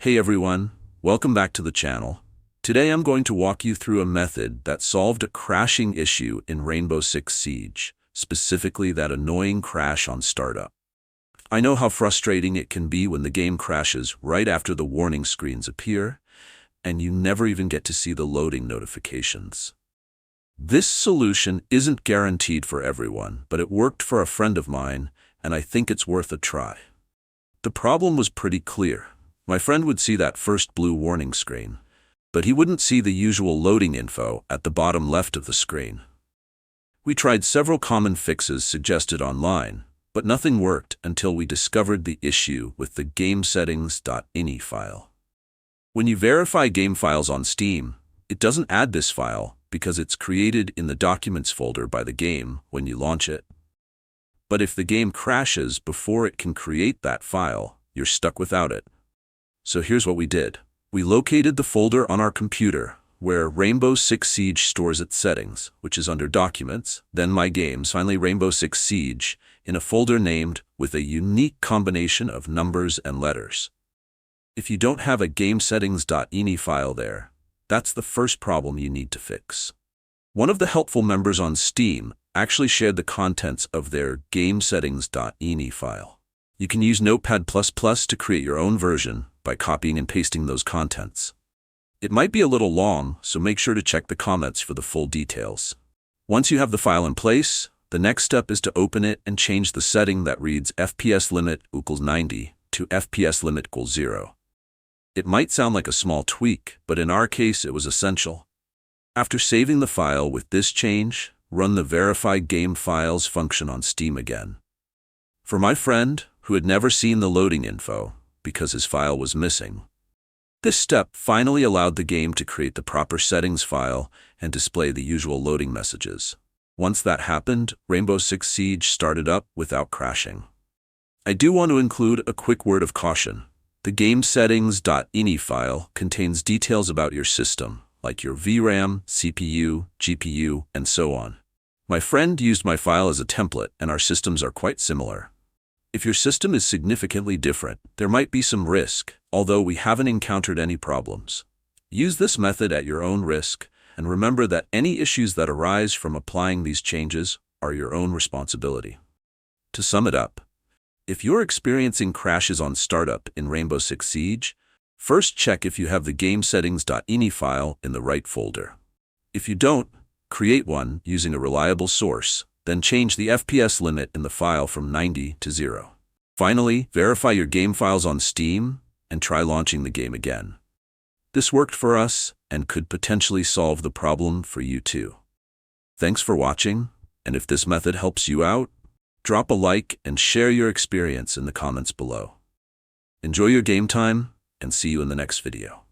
Hey everyone, welcome back to the channel. Today I'm going to walk you through a method that solved a crashing issue in Rainbow Six Siege, specifically that annoying crash on startup. I know how frustrating it can be when the game crashes right after the warning screens appear, and you never even get to see the loading notifications. This solution isn't guaranteed for everyone, but it worked for a friend of mine, and I think it's worth a try. The problem was pretty clear. My friend would see that first blue warning screen, but he wouldn't see the usual loading info at the bottom left of the screen. We tried several common fixes suggested online, but nothing worked until we discovered the issue with the GameSettings.ini file. When you verify game files on Steam, it doesn't add this file because it's created in the Documents folder by the game when you launch it. But if the game crashes before it can create that file, you're stuck without it. So here's what we did. We located the folder on our computer where Rainbow Six Siege stores its settings, which is under Documents, then My Games, finally Rainbow Six Siege, in a folder named with a unique combination of numbers and letters. If you don't have a GameSettings.ini file there, that's the first problem you need to fix. One of the helpful members on Steam actually shared the contents of their GameSettings.ini file. You can use Notepad++ to create your own version by copying and pasting those contents. It might be a little long, so make sure to check the comments for the full details. Once you have the file in place, the next step is to open it and change the setting that reads FPSLimit equals 90 to FPSLimit equals 0. It might sound like a small tweak, but in our case it was essential. After saving the file with this change, run the Verify Game Files function on Steam again. For my friend, who had never seen the loading info because his file was missing, this step finally allowed the game to create the proper settings file and display the usual loading messages. Once that happened, Rainbow Six Siege started up without crashing. I do want to include a quick word of caution. The GameSettings.ini file contains details about your system, like your VRAM, CPU, GPU, and so on. My friend used my file as a template, and our systems are quite similar. If your system is significantly different, there might be some risk, although we haven't encountered any problems. Use this method at your own risk, and remember that any issues that arise from applying these changes are your own responsibility. To sum it up, if you're experiencing crashes on startup in Rainbow Six Siege, first check if you have the GameSettings.ini file in the right folder. If you don't, create one using a reliable source, then change the FPS limit in the file from 90 to 0. Finally, verify your game files on Steam and try launching the game again. This worked for us and could potentially solve the problem for you too. Thanks for watching, and if this method helps you out, drop a like and share your experience in the comments below. Enjoy your game time, and see you in the next video.